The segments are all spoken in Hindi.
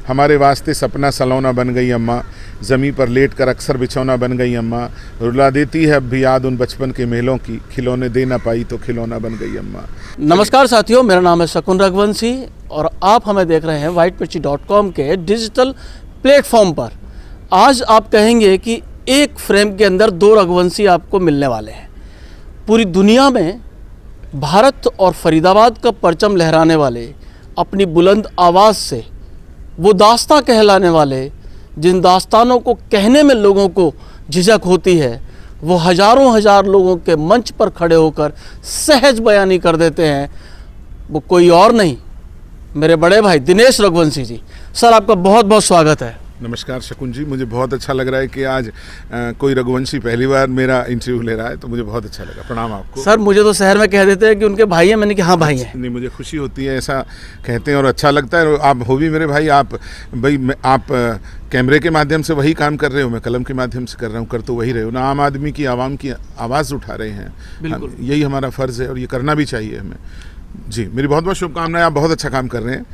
हमारे वास्ते सपना सलौना बन गई अम्मा, ज़मीं पर लेट कर अक्सर बिछौना बन गई अम्मा, रुला देती है अब भी याद उन बचपन के मेलों की, खिलौने दे ना पाई तो खिलौना बन गई अम्मा। नमस्कार साथियों, मेरा नाम है शकुन रघुवंशी और आप हमें देख रहे हैं whitemirchi.com के डिजिटल प्लेटफॉर्म पर। आज आप कहेंगे कि एक फ्रेम के अंदर दो रघुवंशी आपको मिलने वाले हैं। पूरी दुनिया में भारत और फरीदाबाद का परचम लहराने वाले, अपनी बुलंद आवाज़ से वो दास्तां कहलाने वाले, जिन दास्तानों को कहने में लोगों को झिझक होती है, वो हज़ारों हजार लोगों के मंच पर खड़े होकर सहज बयानी कर देते हैं। वो कोई और नहीं, मेरे बड़े भाई दिनेश रघुवंशी जी। सर, आपका बहुत बहुत स्वागत है। नमस्कार शकुन जी, मुझे बहुत अच्छा लग रहा है कि आज कोई रघुवंशी पहली बार मेरा इंटरव्यू ले रहा है, तो मुझे बहुत अच्छा लगा। प्रणाम आपको। सर, मुझे तो शहर में कह देते हैं कि उनके भाई हैं, मैंने कि हाँ भाई हैं। नहीं, मुझे खुशी होती है, ऐसा कहते हैं और अच्छा लगता है। आप हो भी मेरे भाई, आप कैमरे के माध्यम से वही काम कर रहे हो, मैं कलम के माध्यम से कर रहा हूँ, कर तो वही रहे हो ना। आम आदमी की, आवाम की आवाज़ उठा रहे हैं, यही हमारा फ़र्ज़ है और ये करना भी चाहिए हमें। जी, मेरी बहुत बहुत शुभकामनाएं, आप बहुत अच्छा काम कर रहे हैं।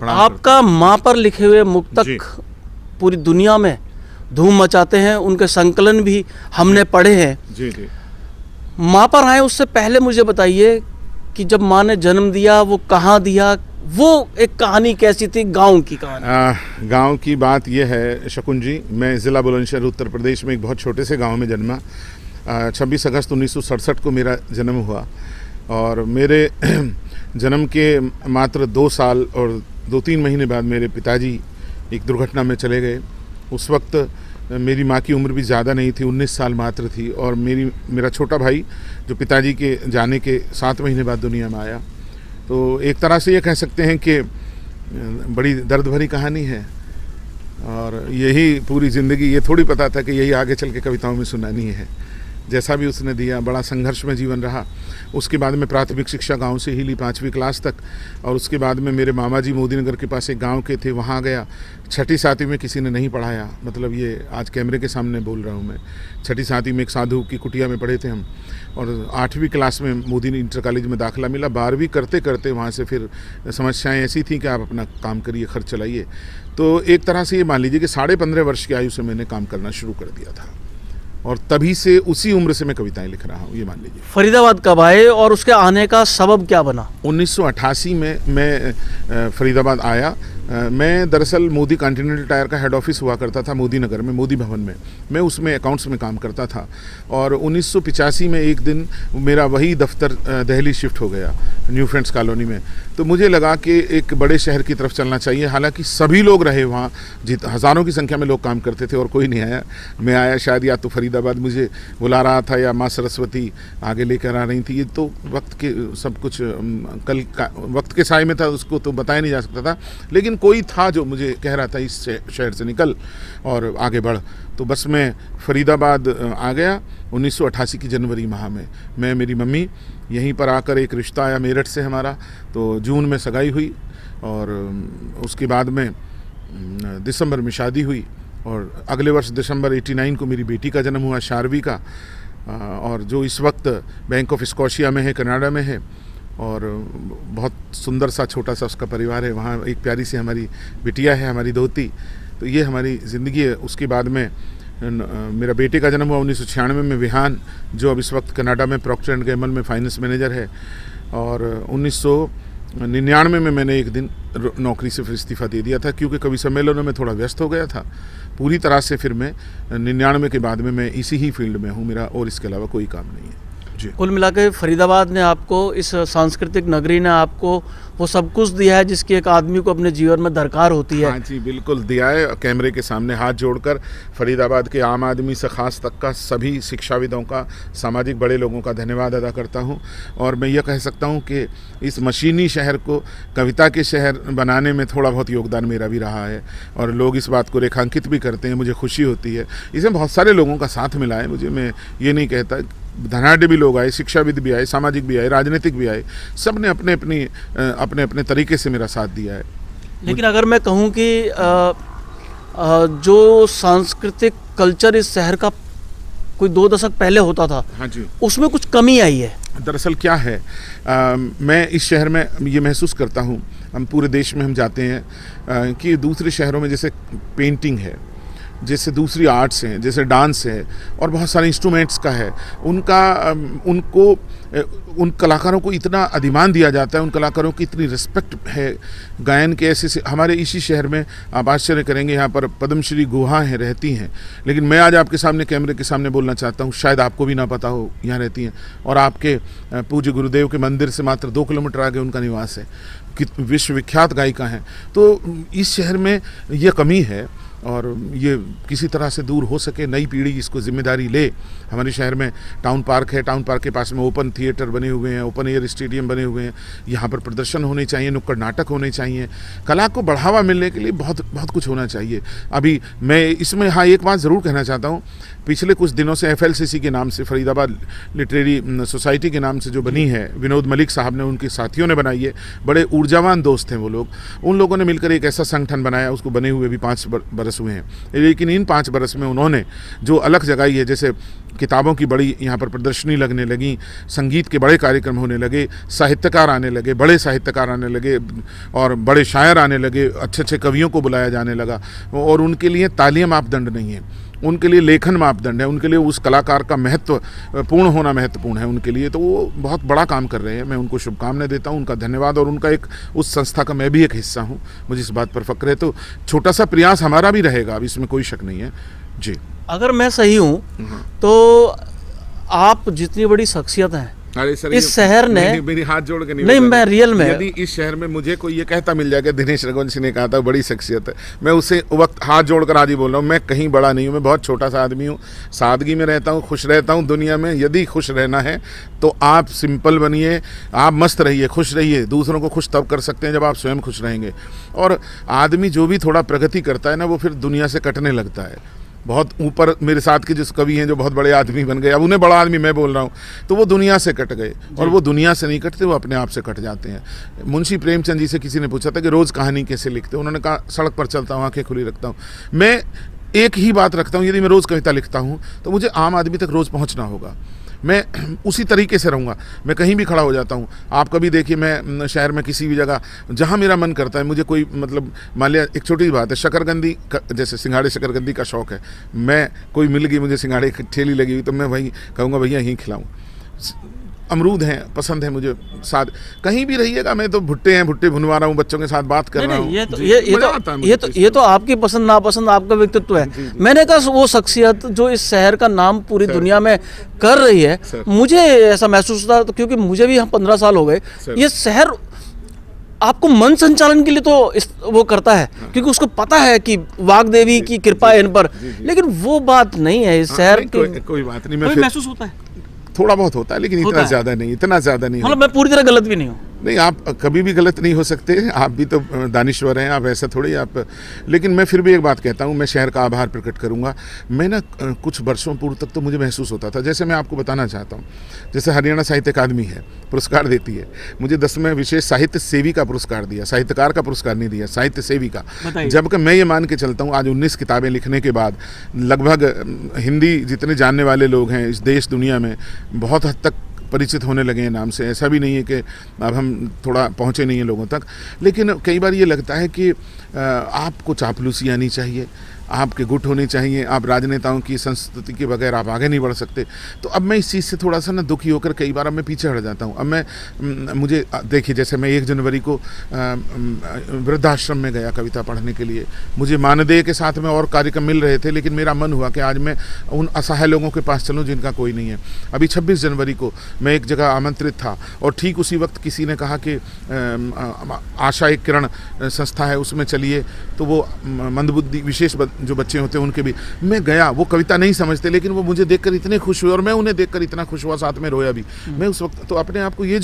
आपका माँ पर लिखे हुए मुक्तक पूरी दुनिया में धूम मचाते हैं, उनके संकलन भी हमने पढ़े हैं। जी जी। माँ पर आए उससे पहले मुझे बताइए कि जब माँ ने जन्म दिया वो कहाँ दिया, वो एक कहानी कैसी थी, गांव की कहानी? गांव की बात यह है शकुन जी, मैं ज़िला बुलंदशहर उत्तर प्रदेश में एक बहुत छोटे से गांव में जन्मा। 26 अगस्त 1967 को मेरा जन्म हुआ और मेरे जन्म के मात्र 2 साल और 2-3 महीने बाद मेरे पिताजी एक दुर्घटना में चले गए। उस वक्त मेरी माँ की उम्र भी ज़्यादा नहीं थी, 19 साल मात्र थी, और मेरा छोटा भाई जो पिताजी के जाने के 7 महीने बाद दुनिया में आया। तो एक तरह से ये कह सकते हैं कि बड़ी दर्द भरी कहानी है और यही पूरी ज़िंदगी, ये थोड़ी पता था कि यही आगे चल के कविताओं में सुनानी है। जैसा भी उसने दिया, बड़ा संघर्ष में जीवन रहा। उसके बाद में प्राथमिक शिक्षा गांव से ही ली 5वीं क्लास तक, और उसके बाद में मेरे मामा जी मोदी नगर के पास एक गांव के थे, वहां गया। 6ठी 7वीं में किसी ने नहीं पढ़ाया, मतलब ये आज कैमरे के सामने बोल रहा हूं मैं। 6ठी 7वीं में एक साधु की कुटिया में पढ़े थे हम, और 8वीं क्लास में मोदी इंटर कॉलेज में दाखिला मिला। 12वीं करते करते वहाँ से फिर समस्याएँ ऐसी थी कि आप अपना काम करिए, खर्च चलाइए। तो एक तरह से ये मान लीजिए कि 15.5 वर्ष की आयु से मैंने काम करना शुरू कर दिया था, और तभी से उसी उम्र से मैं कविताएं लिख रहा हूँ, ये मान लीजिए। फरीदाबाद कब आए और उसके आने का सबब क्या बना? 1988 में मैं फरीदाबाद आया। मैं दरअसल मोदी कॉन्टिनेंटल टायर का हेड ऑफिस हुआ करता था मोदी नगर में, मोदी भवन में। मैं उसमें अकाउंट्स में काम करता था, और 1985 में एक दिन मेरा वही दफ्तर दिल्ली शिफ्ट हो गया, न्यू फ्रेंड्स कॉलोनी में। तो मुझे लगा कि एक बड़े शहर की तरफ चलना चाहिए। हालांकि सभी लोग रहे वहाँ, हज़ारों की संख्या में लोग काम करते थे, और कोई नहीं आया। मैं आया, शायद या तो फरीदाबाद मुझे बुला रहा था या माँ सरस्वती आगे लेकर आ रही थी। ये तो वक्त के सब कुछ वक्त के साए में था, उसको तो बताया नहीं जा सकता था, लेकिन कोई था जो मुझे कह रहा था इस शहर से निकल और आगे बढ़। तो बस मैं फरीदाबाद आ गया 1988 की जनवरी माह में। मैं, मेरी मम्मी, यहीं पर आकर एक रिश्ता आया मेरठ से हमारा, तो जून में सगाई हुई, और उसके बाद में दिसंबर में शादी हुई, और अगले वर्ष दिसंबर 89 को मेरी बेटी का जन्म हुआ, शारवी का, और जो इस वक्त बैंक ऑफ स्कॉशिया में है, कनाडा में है, और बहुत सुंदर सा छोटा सा उसका परिवार है। वहाँ एक प्यारी सी हमारी बिटिया है, हमारी दोती। तो ये हमारी ज़िंदगी है। उसके बाद में मेरा बेटे का जन्म हुआ 1996 में, विहान, जो अब इस वक्त कनाडा में प्रॉक्टर एंड गैम्बल में फाइनेंस मैनेजर है। और 1999 में मैंने एक दिन नौकरी से फिर इस्तीफ़ा दे दिया था, क्योंकि कवि सम्मेलनों में थोड़ा व्यस्त हो गया था पूरी तरह से। फिर मैं 99 के बाद में मैं इसी ही फील्ड में हूँ, मेरा और इसके अलावा कोई काम नहीं है। कुल मिलाकर फरीदाबाद ने आपको, इस सांस्कृतिक नगरी ने आपको वो सब कुछ दिया है जिसकी एक आदमी को अपने जीवन में दरकार होती है। हाँ जी, बिल्कुल दिया है। कैमरे के सामने हाथ जोड़कर फरीदाबाद के आम आदमी से ख़ास तक का, सभी शिक्षाविदों का, सामाजिक बड़े लोगों का धन्यवाद अदा करता हूँ। और मैं यह कह सकता हूँ कि इस मशीनी शहर को कविता के शहर बनाने में थोड़ा बहुत योगदान मेरा भी रहा है, और लोग इस बात को रेखांकित भी करते हैं, मुझे खुशी होती है। इसमें बहुत सारे लोगों का साथ मिला है मुझे, मैं ये नहीं कहता। धनाढ़ भी लोग आए, शिक्षाविद भी आए, सामाजिक भी आए, राजनीतिक भी आए, सब ने अपने अपने तरीके से मेरा साथ दिया है। लेकिन अगर मैं कहूँ कि जो सांस्कृतिक कल्चर इस शहर का कोई 2 दशक पहले होता था, हाँ जी, उसमें कुछ कमी आई है। दरअसल क्या है, मैं इस शहर में ये महसूस करता हूँ, हम पूरे देश में हम जाते हैं कि दूसरे शहरों में जैसे पेंटिंग है, जैसे दूसरी आर्ट्स हैं, जैसे डांस है और बहुत सारे इंस्ट्रूमेंट्स का है, उन कलाकारों को इतना अधिमान दिया जाता है, उन कलाकारों की इतनी रिस्पेक्ट है। गायन के ऐसे हमारे इसी शहर में आप आश्चर्य करेंगे, यहाँ पर पद्मश्री गुहा हैं, रहती हैं, लेकिन मैं आज आपके सामने कैमरे के सामने बोलना चाहता हूँ, शायद आपको भी ना पता हो यहाँ रहती हैं, और आपके पूज्य गुरुदेव के मंदिर से मात्र 2 किलोमीटर आगे उनका निवास है, कि विश्वविख्यात गायिका हैं। तो इस शहर में ये कमी है और ये किसी तरह से दूर हो सके, नई पीढ़ी इसको जिम्मेदारी ले। हमारे शहर में टाउन पार्क है, टाउन पार्क के पास में ओपन थिएटर बने हुए हैं, ओपन एयर स्टेडियम बने हुए हैं, यहाँ पर प्रदर्शन होने चाहिए, नुक्कड़ नाटक होने चाहिए, कला को बढ़ावा मिलने के लिए बहुत बहुत कुछ होना चाहिए। अभी मैं इसमें हाँ एक बात ज़रूर कहना चाहता हूँ, पिछले कुछ दिनों से FLCC के नाम से, फरीदाबाद लिटरेरी सोसाइटी के नाम से जो बनी है, विनोद मलिक साहब ने, उनके साथियों ने बनाई है, बड़े ऊर्जावान दोस्त हैं वो लोग, उन लोगों ने मिलकर एक ऐसा संगठन बनाया, उसको बने हुए भी 5 बरस हुए हैं, लेकिन इन 5 बरस में उन्होंने जो अलग जगाई है, जैसे किताबों की बड़ी यहाँ पर प्रदर्शनी लगने लगी, संगीत के बड़े कार्यक्रम होने लगे, साहित्यकार आने लगे, बड़े साहित्यकार आने लगे और बड़े शायर आने लगे, अच्छे अच्छे कवियों को बुलाया जाने लगा, और उनके लिए तालीम मापदंड नहीं है, उनके लिए लेखन मापदंड है, उनके लिए उस कलाकार का महत्वपूर्ण होना महत्वपूर्ण है उनके लिए। तो वो बहुत बड़ा काम कर रहे हैं, मैं उनको शुभकामनाएं देता हूँ, उनका धन्यवाद, और उनका एक उस संस्था का मैं भी एक हिस्सा हूँ, मुझे इस बात पर फक्र है। तो छोटा सा प्रयास हमारा भी रहेगा, अब इसमें कोई शक नहीं है जी। अगर मैं सही हूँ तो आप जितनी बड़ी शख्सियत हैं अरे सर, इस शहर ने, मेरी हाथ जोड़ के नहीं मैं रियल में, यदि इस शहर में मुझे कोई ये कहता मिल जाएगा दिनेश रघुवंशी ने कहा था बड़ी शख्सियत है, मैं उसे वक्त हाथ जोड़कर आज ही बोल रहा हूँ, मैं कहीं बड़ा नहीं हूँ, मैं बहुत छोटा सा आदमी हूँ, सादगी में रहता हूँ, खुश रहता हूँ दुनिया में। यदि खुश रहना है तो आप सिंपल बनिए, आप मस्त रहिए, खुश रहिए। दूसरों को खुश तब कर सकते हैं जब आप स्वयं खुश रहेंगे। और आदमी जो भी थोड़ा प्रगति करता है ना, वो फिर दुनिया से कटने लगता है। बहुत ऊपर मेरे साथ के जिस कवि हैं जो बहुत बड़े आदमी बन गए, अब उन्हें बड़ा आदमी मैं बोल रहा हूँ, तो वो दुनिया से कट गए, और वो दुनिया से नहीं कटते, वो अपने आप से कट जाते हैं। मुंशी प्रेमचंद जी से किसी ने पूछा था कि रोज़ कहानी कैसे लिखते हो, उन्होंने कहा सड़क पर चलता हूँ, आंखें खुली रखता हूँ। मैं एक ही बात रखता हूँ, यदि मैं रोज़ कविता लिखता हूँ तो मुझे आम आदमी तक रोज़ पहुँचना होगा, मैं उसी तरीके से रहूँगा। मैं कहीं भी खड़ा हो जाता हूँ, आप कभी देखिए, मैं शहर में किसी भी जगह जहाँ मेरा मन करता है, मुझे कोई मतलब मान लिया एक छोटी बात है, शकरकंदी जैसे सिंघाड़े शकरकंदी का शौक़ है, मैं कोई मिल गई मुझे सिंघाड़े की ठेली लगी हुई, तो मैं वही कहूँगा भैया यहीं खिलाऊँ। अमरूद हैं, पसंद है मुझे, साथ कहीं भी रहिएगा, मैं तो भुट्टे हैं, भुट्टे भुनवा रहा हूँ, बच्चों के साथ बात कर रहा हूँ। ये तो आपकी पसंद नापसंद, आपका व्यक्तित्व है। मैंने कहा वो शख्सियत जो इस शहर का नाम पूरी दुनिया में कर रही है, मुझे ऐसा महसूस होता, क्योंकि मुझे भी 15 साल हो गए। ये शहर आपको मन संचालन के लिए तो वो करता है, क्योंकि उसको पता है कि वाग्देवी की कृपा है इन पर, लेकिन वो बात नहीं है इस शहर की। कोई बात नहीं, मैं महसूस होता है, थोड़ा बहुत होता है, लेकिन इतना ज़्यादा नहीं, इतना ज़्यादा नहीं। मतलब मैं पूरी तरह गलत भी नहीं हूँ। नहीं, आप कभी भी गलत नहीं हो सकते, आप भी तो दानिश्वर हैं, आप ऐसा थोड़ी आप। लेकिन मैं फिर भी एक बात कहता हूँ, मैं शहर का आभार प्रकट करूँगा। मैं ना कुछ वर्षों पूर्व तक तो मुझे महसूस होता था, जैसे मैं आपको बताना चाहता हूँ, जैसे हरियाणा साहित्य अकादमी है, पुरस्कार देती है, मुझे 10वें विशेष साहित्य सेवी का पुरस्कार दिया, साहित्यकार का पुरस्कार नहीं दिया, साहित्य सेवी का। जबकि मैं ये मान के चलता हूँ, आज 19 किताबें लिखने के बाद लगभग हिंदी जितने जानने वाले लोग हैं इस देश दुनिया में बहुत हद तक परिचित होने लगे हैं नाम से। ऐसा भी नहीं है कि अब हम थोड़ा पहुँचे नहीं हैं लोगों तक, लेकिन कई बार ये लगता है कि आपको चापलूसी आनी चाहिए, आपके गुट होने चाहिए, आप राजनेताओं की संस्कृति के बगैर आप आगे नहीं बढ़ सकते। तो अब मैं इस चीज़ से थोड़ा सा ना दुखी होकर कई बार अब मैं पीछे हट जाता हूँ। अब मैं मुझे देखिए, जैसे मैं 1 जनवरी को वृद्धाश्रम में गया कविता पढ़ने के लिए, मुझे मानदेय के साथ में और कार्यक्रम मिल रहे थे, लेकिन मेरा मन हुआ कि आज मैं उन असहाय लोगों के पास चलूँ जिनका कोई नहीं है। अभी 26 जनवरी को मैं एक जगह आमंत्रित था, और ठीक उसी वक्त किसी ने कहा कि आशा एक किरण संस्था है, उसमें चलिए। तो वो मंदबुद्धि विशेष जो बच्चे होते हैं उनके भी, मैं गया। वो कविता नहीं समझते, लेकिन वो मुझे देखकर इतने खुश हुए, और मैं उन्हें देखकर इतना खुश हुआ, साथ में रोया भी मैं उस वक्त। तो अपने आप को ये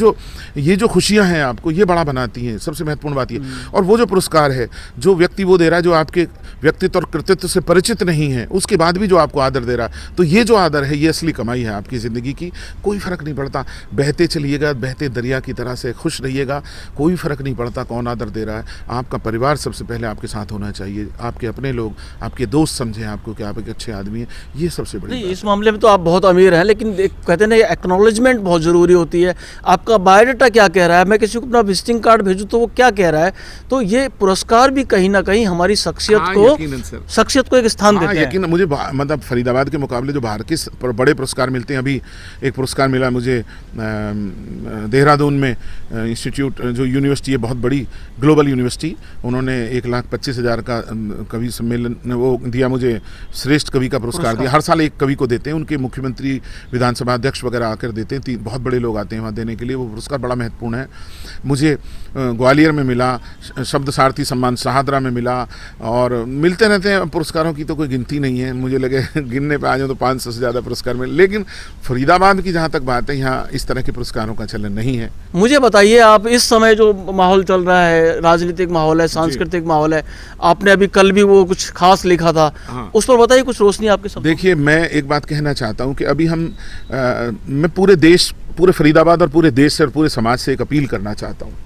जो खुशियां हैं आपको ये बड़ा बनाती हैं, सबसे महत्वपूर्ण बात ये। और वो जो पुरस्कार है, जो व्यक्ति वो दे रहा है जो आपके व्यक्तित्व और कृतित्व से परिचित नहीं है, उसके बाद भी जो आपको आदर दे रहा है, तो ये जो आदर है ये असली कमाई है आपकी ज़िंदगी की। कोई फ़र्क नहीं पड़ता, बहते चलिएगा, बहते दरिया की तरह से खुश रहिएगा, कोई फ़र्क नहीं पड़ता कौन आदर दे रहा है। आपका परिवार सबसे पहले आपके साथ होना चाहिए, आपके अपने लोग, आपके दोस्त समझें आपको कि आप एक अच्छे आदमी हैं, ये सबसे बड़ी नहीं, बात इस मामले में तो आप बहुत अमीर हैं, लेकिन कहते हैं ना एक्नॉलेजमेंट बहुत ज़रूरी होती है। आपका बायोडाटा क्या कह रहा है, मैं किसी को अपना विजिटिंग कार्ड भेजूँ तो वो क्या कह रहा है, तो ये पुरस्कार भी कहीं ना कहीं हमारी शख्सियत हाँ, को यकीनन सर। शख्सियत को एक स्थान हाँ, देते हैं। यकीन मुझे मतलब फरीदाबाद के मुकाबले जो बाहर के बड़े पुरस्कार मिलते हैं, अभी एक पुरस्कार मिला मुझे देहरादून में इंस्टीट्यूट जो यूनिवर्सिटी है, बहुत बड़ी ग्लोबल यूनिवर्सिटी, उन्होंने 1,25,000 का कवि सम्मेलन वो दिया मुझे, श्रेष्ठ कवि का पुरस्कार दिया। हर साल एक कवि को देते हैं, उनके मुख्यमंत्री, विधानसभा अध्यक्ष वगैरह आकर देते हैं, बहुत बड़े लोग आते हैं वहाँ देने के लिए, वो पुरस्कार बड़ा महत्वपूर्ण है। मुझे ग्वालियर में मिला, शब्द सारथी सम्मान शाहदरा में मिला, और मिलते रहते हैं पुरस्कारों की तो कोई गिनती नहीं है। मुझे लगे गिनने पे आ जाऊँ तो 500 से ज़्यादा पुरस्कार मिले, लेकिन फरीदाबाद की जहाँ तक बात है, यहाँ इस तरह के पुरस्कारों का चलन नहीं है। मुझे बताइए, आप इस समय जो माहौल चल रहा है, राजनीतिक माहौल है, सांस्कृतिक माहौल है, आपने अभी कल भी वो कुछ खास लिखा था, हाँ। उस पर बताइए कुछ रोशनी आपके सब। देखिए, मैं एक बात कहना चाहता हूँ कि अभी मैं पूरे देश, पूरे फरीदाबाद और पूरे देश से और पूरे समाज से एक अपील करना चाहता हूँ।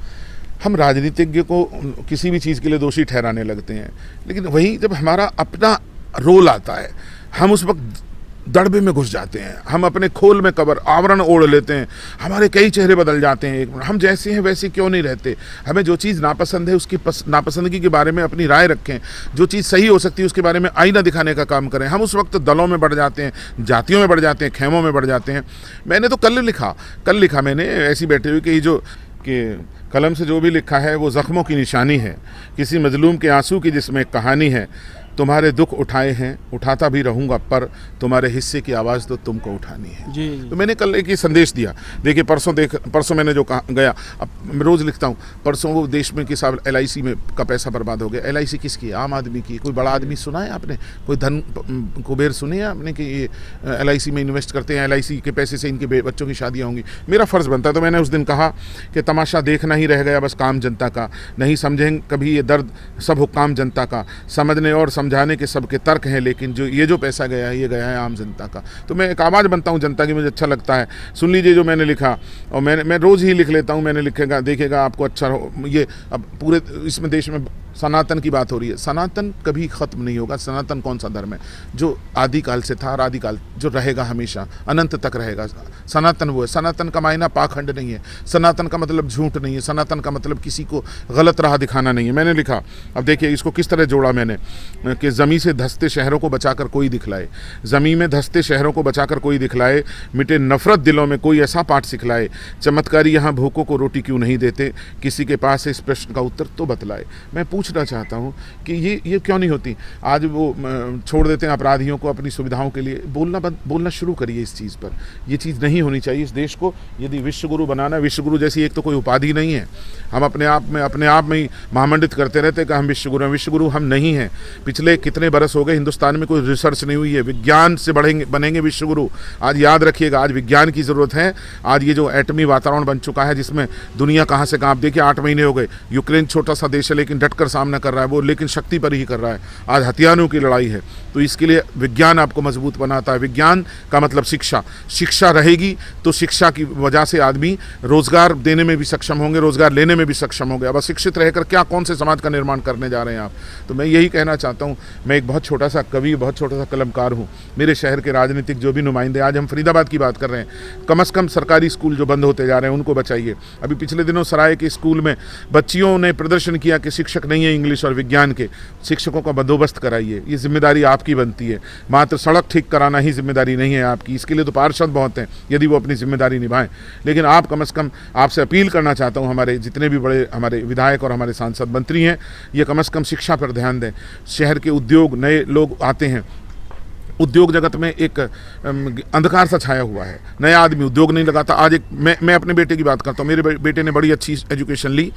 हम राजनीतिज्ञ को किसी भी चीज़ के लिए दोषी ठहराने लगते हैं, लेकिन वही जब हमारा अपना रोल आता है, हम उस वक्त दड़बे में घुस जाते हैं, हम अपने खोल में कवर आवरण ओढ़ लेते हैं, हमारे कई चेहरे बदल जाते हैं। हम जैसे हैं वैसे क्यों नहीं रहते? हमें जो चीज़ नापसंद है उसकी नापसंदगी के बारे में अपनी राय रखें, जो चीज़ सही हो सकती है उसके बारे में आईना दिखाने का काम करें। हम उस वक्त दलों में बढ़ जाते हैं, जातियों में बढ़ जाते हैं, खेमों में बढ़ जाते हैं। मैंने तो कल लिखा मैंने ऐसी बैठे हुए कि कलम से जो भी लिखा है वो ज़ख्मों की निशानी है, किसी मजलूम के आंसू की जिसमें एक कहानी है। तुम्हारे दुख उठाए हैं, उठाता भी रहूँगा, पर तुम्हारे हिस्से की आवाज़ तो तुमको उठानी है। जी। तो मैंने कल एक ही संदेश दिया। देखिए, परसों मैंने जो कहा गया, अब मैं रोज़ लिखता हूँ, परसों वो देश में कि साहब LIC में का पैसा बर्बाद हो गया। LIC किसकी? आम आदमी की। कोई बड़ा आदमी सुना है आपने? कोई धन कुबेर सुने हैं आपने कि ये LIC में इन्वेस्ट करते हैं, LIC के पैसे से इनके बच्चों की शादियाँ होंगी? मेरा फ़र्ज़ बनता है। तो मैंने उस दिन कहा कि तमाशा देखना ही रह गया बस काम जनता का, नहीं समझें कभी ये दर्द सब हुक्काम जनता का, समझने और समझाने के सबके तर्क हैं, लेकिन जो पैसा गया है ये गया है आम जनता का। तो मैं एक आवाज़ बनता हूँ जनता की, मुझे अच्छा लगता है। सुन लीजिए जो मैंने लिखा, और मैं रोज़ ही लिख लेता हूँ। मैंने लिखेगा, देखिएगा आपको अच्छा हो। ये अब पूरे इसमें देश में सनातन की बात हो रही है। सनातन कभी ख़त्म नहीं होगा। सनातन कौन सा धर्म है? जो आदिकाल से था और आदिकाल जो रहेगा, हमेशा अनंत तक रहेगा। सनातन वो है। सनातन का मायना पाखंड नहीं है, सनातन का मतलब झूठ नहीं है, सनातन का मतलब किसी को गलत राह दिखाना नहीं है। मैंने लिखा, अब देखिए इसको किस तरह जोड़ा मैंने, कि ज़मीं से धंसते शहरों को बचाकर कोई दिखलाए, ज़मीं में धंसते शहरों को बचाकर कोई दिखलाए, मिटे नफ़रत दिलों में कोई ऐसा पाठ सिखलाए, चमत्कारी यहाँ भूखों को रोटी क्यों नहीं देते, किसी के पास इस प्रश्न का उत्तर तो बतलाए। मैं पूछना चाहता हूँ कि ये क्यों नहीं होती? आज वो छोड़ देते हैं अपराधियों को अपनी सुविधाओं के लिए। बोलना शुरू करिए इस चीज़ पर। ये चीज़ नहीं होनी चाहिए इस देश को। यदि विश्वगुरु बनाना, विश्वगुरु जैसी एक तो कोई उपाधि नहीं है। हम अपने आप में ही महामंडित करते रहते हैं कि हम विश्वगुरु हैं। विश्वगुरु हम नहीं हैं। पिछले कितने बरस हो गए हिंदुस्तान में कोई रिसर्च नहीं हुई है। विज्ञान से बनेंगे विश्वगुरु। आज याद रखिएगा, आज विज्ञान की ज़रूरत है। आज ये जो एटमी वातावरण बन चुका है, जिसमें दुनिया कहाँ से कहाँ, आप देखिए 8 महीने हो गए, यूक्रेन छोटा सा देश है लेकिन डटकर सामना कर रहा है वो, लेकिन शक्ति पर ही कर रहा है। आज हथियारों की लड़ाई है। तो इसके लिए विज्ञान आपको मजबूत बनाता है। विज्ञान का मतलब शिक्षा रहेगी तो शिक्षा की वजह से आदमी रोजगार देने में भी सक्षम होंगे, रोजगार लेने में भी सक्षम होंगे। अब अशिक्षित रहकर कौन से समाज का निर्माण करने जा रहे हैं आप? तो मैं यही कहना चाहता हूँ। मैं एक बहुत छोटा सा कवि, बहुत छोटा सा कलमकार हूँ। मेरे शहर के राजनीतिक जो भी नुमाइंदे, आज हम फरीदाबाद की बात कर रहे हैं, कम से कम सरकारी स्कूल जो बंद होते जा रहे हैं उनको बचाइए। अभी पिछले दिनों सराय के स्कूल में बच्चियों ने प्रदर्शन किया कि शिक्षक नहीं है इंग्लिश और विज्ञान के, शिक्षकों का बंदोबस्त कराइए। ये जिम्मेदारी आपकी बनती है। मात्र सड़क ठीक कराना ही जिम्मेदारी नहीं है आपकी। इसके लिए तो पार्षद बहुत हैं, यदि वो अपनी जिम्मेदारी निभाएं। लेकिन आप कम से कम, आपसे अपील करना चाहता हूँ, हमारे जितने भी बड़े हमारे विधायक और हमारे सांसद मंत्री हैं, ये कम से कम शिक्षा पर ध्यान दें। शहर के उद्योग, नए लोग आते हैं, उद्योग जगत में एक अंधकार सा छाया हुआ है। नया आदमी उद्योग नहीं लगाता। आज मैं अपने बेटे की बात करता हूँ। मेरे बेटे ने बड़ी अच्छी एजुकेशन ली,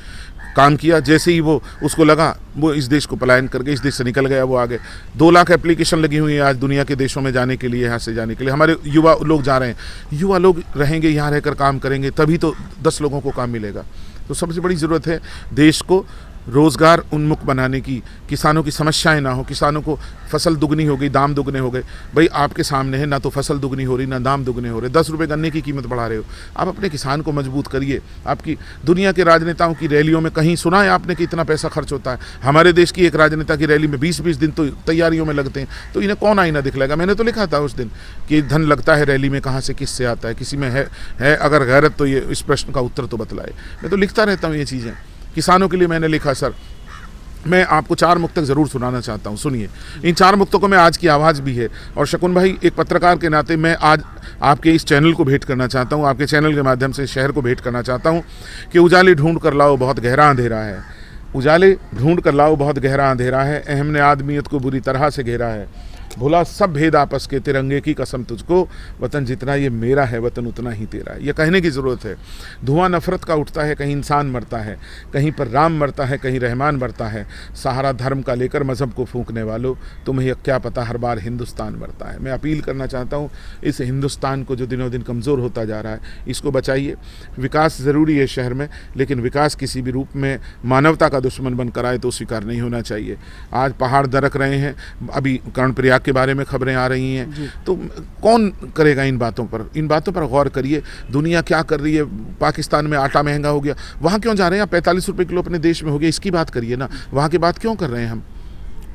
काम किया। जैसे ही वो उसको लगा वो इस देश को पलायन करके इस देश से निकल गया, वो आगे 2 लाख एप्लीकेशन लगी हुई है आज दुनिया के देशों में जाने के लिए, यहाँ से जाने के लिए। हमारे युवा लोग जा रहे हैं। युवा लोग रहेंगे, यहाँ रहकर काम करेंगे, तभी तो 10 लोगों को काम मिलेगा। तो सबसे बड़ी ज़रूरत है देश को रोज़गार उन्मुख बनाने की, किसानों की समस्याएं ना हो, किसानों को फसल दुगनी हो गई, दाम दुगने हो गए। भाई आपके सामने है, ना तो फसल दुगनी हो रही, ना दाम दुगने हो रहे, 10 रुपये गन्ने की कीमत बढ़ा रहे हो। आप अपने किसान को मजबूत करिए। आपकी दुनिया के राजनेताओं की रैलियों में कहीं सुना है आपने कि इतना पैसा खर्च होता है? हमारे देश की एक राजनेता की रैली में 20-20 दिन तो तैयारियों में लगते हैं, तो इन्हें कौन आईना दिखलाएगा? मैंने तो लिखा था उस दिन कि धन लगता है रैली में, कहाँ से किससे आता है, किसी में है अगर गैरत तो ये इस प्रश्न का उत्तर तो बतलाए। मैं तो लिखता रहता हूँ ये चीज़ें। किसानों के लिए मैंने लिखा सर। मैं आपको 4 मुक्तक ज़रूर सुनाना चाहता हूँ, सुनिए। इन 4 मुक्तकों में आज की आवाज़ भी है। और शकुन भाई, एक पत्रकार के नाते मैं आज आपके इस चैनल को भेंट करना चाहता हूँ, आपके चैनल के माध्यम से शहर को भेंट करना चाहता हूँ कि उजाले ढूंढ कर लाओ बहुत गहरा अंधेरा है। उजाले ढूंढ कर लाओ बहुत गहरा अंधेरा है, अहम ने आदमियत को बुरी तरह से घेरा है। भुला सब भेद आपस के, तिरंगे की कसम तुझको, वतन जितना ये मेरा है वतन उतना ही तेरा है। ये कहने की ज़रूरत है। धुआं नफरत का उठता है, कहीं इंसान मरता है, कहीं पर राम मरता है, कहीं रहमान मरता है। सहारा धर्म का लेकर मज़हब को फूंकने वालों, तुम्हें क्या पता हर बार हिंदुस्तान मरता है। मैं अपील करना चाहता हूँ, इस हिंदुस्तान को जो दिनों दिन कमज़ोर होता जा रहा है, इसको बचाइए। विकास ज़रूरी है शहर में, लेकिन विकास किसी भी रूप में मानवता का दुश्मन बनकर आए तो स्वीकार नहीं होना चाहिए। आज पहाड़ दरक रहे हैं, अभी कर्णप्रयाग के बारे में खबरें आ रही हैं, तो कौन करेगा इन बातों पर? इन बातों पर गौर करिए। दुनिया क्या कर रही है? पाकिस्तान में आटा महंगा हो गया, वहाँ क्यों जा रहे हैं? 45 रुपये किलो अपने देश में हो गया, इसकी बात करिए ना। वहाँ की बात क्यों कर रहे हैं हम?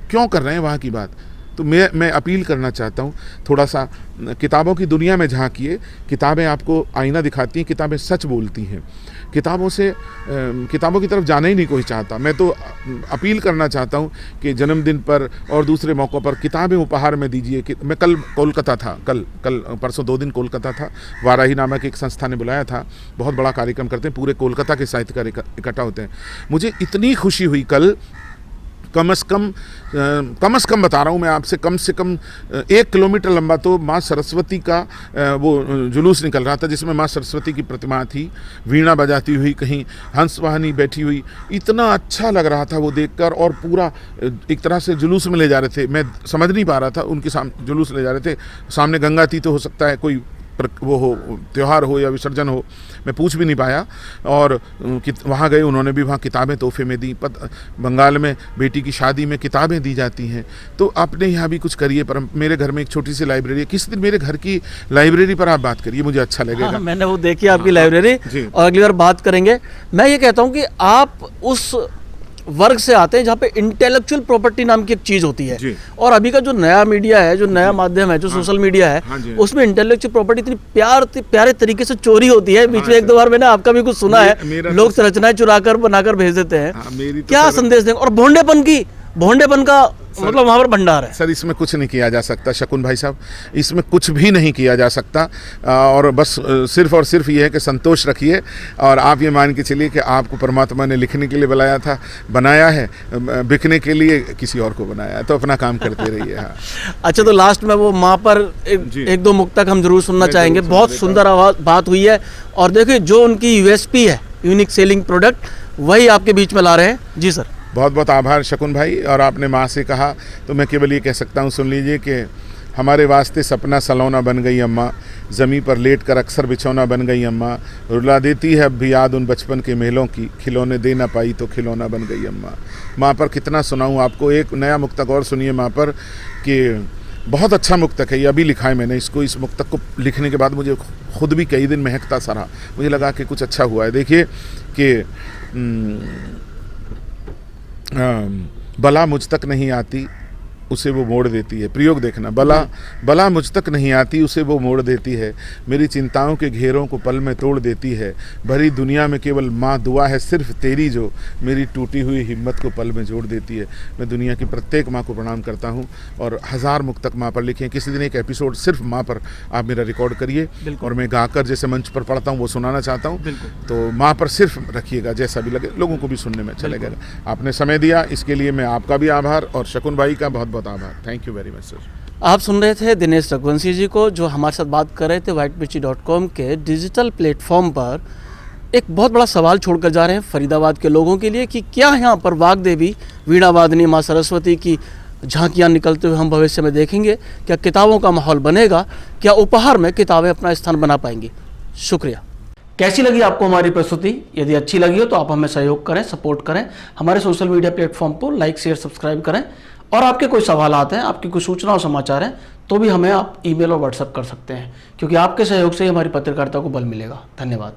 क्यों कर रहे हैं वहाँ की बात? तो मैं अपील करना चाहता हूँ, थोड़ा सा किताबों की दुनिया में झांकिए। किताबें आपको आईना दिखाती हैं, किताबें सच बोलती हैं। किताबों की तरफ जाना ही नहीं कोई चाहता। मैं तो अपील करना चाहता हूँ कि जन्मदिन पर और दूसरे मौक़ों पर किताबें उपहार में दीजिए। कि मैं कल कोलकाता था, कल परसों 2 दिन कोलकाता था। वाराही नामक एक संस्था ने बुलाया था, बहुत बड़ा कार्यक्रम करते हैं, पूरे कोलकाता के साहित्यकार इकट्ठा होते हैं। मुझे इतनी खुशी हुई कल, कम से कम बता रहा हूँ मैं आपसे, कम से कम 1 किलोमीटर लंबा तो माँ सरस्वती का वो जुलूस निकल रहा था, जिसमें माँ सरस्वती की प्रतिमा थी, वीणा बजाती हुई, कहीं हंसवाहिनी बैठी हुई। इतना अच्छा लग रहा था वो देखकर, और पूरा एक तरह से जुलूस में ले जा रहे थे। मैं समझ नहीं पा रहा था, उनके सामने जुलूस ले जा रहे थे, सामने गंगा थी, तो हो सकता है कोई वो हो, त्यौहार हो या विसर्जन हो, मैं पूछ भी नहीं पाया। और वहाँ गए, उन्होंने भी वहाँ किताबें तोहफे में दी। बंगाल में बेटी की शादी में किताबें दी जाती हैं, तो अपने यहाँ भी कुछ करिए। पर मेरे घर में एक छोटी सी लाइब्रेरी है, किसी दिन मेरे घर की लाइब्रेरी पर आप बात करिए, मुझे अच्छा लगेगा। हाँ, मैंने वो देखी आपकी लाइब्रेरी, और अगली बार बात करेंगे। मैं ये कहता हूँ कि आप उस वर्ग से आते हैं जहाँ पे इंटेलेक्चुअल प्रॉपर्टी नाम की एक चीज़ होती है, और अभी का जो नया मीडिया है, जो नया माध्यम है, जो सोशल मीडिया है, उसमें इंटेलेक्चुअल प्रॉपर्टी इतनी प्यारे तरीके से चोरी होती है। बीच में 1-2 बार मैंने आपका भी कुछ सुना है, लोग संरचनाएं चुराकर बनाकर भेज देते हैं। क्या संदेश देंगे? और भोंडेपन का मतलब वहाँ पर भंडार है। सर, इसमें कुछ नहीं किया जा सकता शकुन भाई साहब, इसमें कुछ भी नहीं किया जा सकता। और बस सिर्फ और सिर्फ ये है कि संतोष रखिए, और आप ये मान के चलिए कि आपको परमात्मा ने लिखने के लिए बनाया है, बिकने के लिए किसी और को बनाया है, तो अपना काम करते रहिए। हाँ। अच्छा, तो लास्ट में वो माँ पर एक 2 मुक्तक हम जरूर सुनना चाहेंगे। बहुत सुंदर बात हुई है, और देखिए जो उनकी यूएसपी है, यूनिक सेलिंग प्रोडक्ट, वही आपके बीच में ला रहे हैं। जी सर, बहुत बहुत आभार शकुन भाई। और आपने माँ से कहा तो मैं केवल ये कह सकता हूँ, सुन लीजिए कि हमारे वास्ते सपना सलौना बन गई अम्मा, ज़मीं पर लेट कर अक्सर बिछौना बन गई अम्मा, रुला देती है अब भी याद उन बचपन के मेलों की, खिलौने दे ना पाई तो खिलौना बन गई अम्मा। माँ पर कितना सुनाऊँ आपको। एक नया मुक्तक और सुनिए माँ पर, कि बहुत अच्छा मुक्तक है, ये अभी लिखा है मैंने इसको। इस मुक्तक को लिखने के बाद मुझे खुद भी कई दिन महकता सा रहा, मुझे लगा कि कुछ अच्छा हुआ है। देखिए कि बला मुझ तक नहीं आती उसे वो मोड़ देती है। प्रयोग देखना, बला मुझ तक नहीं आती उसे वो मोड़ देती है, मेरी चिंताओं के घेरों को पल में तोड़ देती है, भरी दुनिया में केवल माँ दुआ है सिर्फ तेरी जो मेरी टूटी हुई हिम्मत को पल में जोड़ देती है। मैं दुनिया की प्रत्येक माँ को प्रणाम करता हूँ, और 1000 मुक्तक माँ पर लिखे हैं। किसी दिन एक एपिसोड सिर्फ माँ पर आप मेरा रिकॉर्ड करिए, और मैं गाकर जैसे मंच पर पढ़ता हूँ वो सुनाना चाहता हूँ। तो माँ पर सिर्फ रखिएगा, जैसा भी लगे, लोगों को भी सुनने में अच्छा लगेगा। आपने समय दिया, इसके लिए मैं आपका भी आभार, और शकुन भाई का बहुत बहुत आभार। Thank you very much sir. आप सुन रहे थे दिनेश रघुवंशी जी को, जो हमारे साथ बात कर रहे थे whitemirchi.com के डिजिटल प्लेटफॉर्म पर। एक बहुत बड़ा सवाल छोड़कर जा रहे हैं फरीदाबाद के लोगों के लिए, कि क्या यहाँ पर वाग देवी, वीणा वादनी, माँ सरस्वती की झांकियाँ निकलते हुए हम भविष्य में देखेंगे? क्या किताबों का माहौल बनेगा? क्या उपहार में किताबें अपना स्थान बना पाएंगी? शुक्रिया। कैसी लगी आपको हमारी प्रस्तुति? यदि अच्छी लगी हो तो आप हमें सहयोग करें, सपोर्ट करें, हमारे सोशल मीडिया प्लेटफॉर्म को लाइक शेयर सब्सक्राइब करें। और आपके कोई सवालात हैं, आपकी कोई सूचना और समाचार हैं तो भी हमें आप ईमेल और व्हाट्सएप कर सकते हैं, क्योंकि आपके सहयोग से ही हमारी पत्रकारिता को बल मिलेगा। धन्यवाद।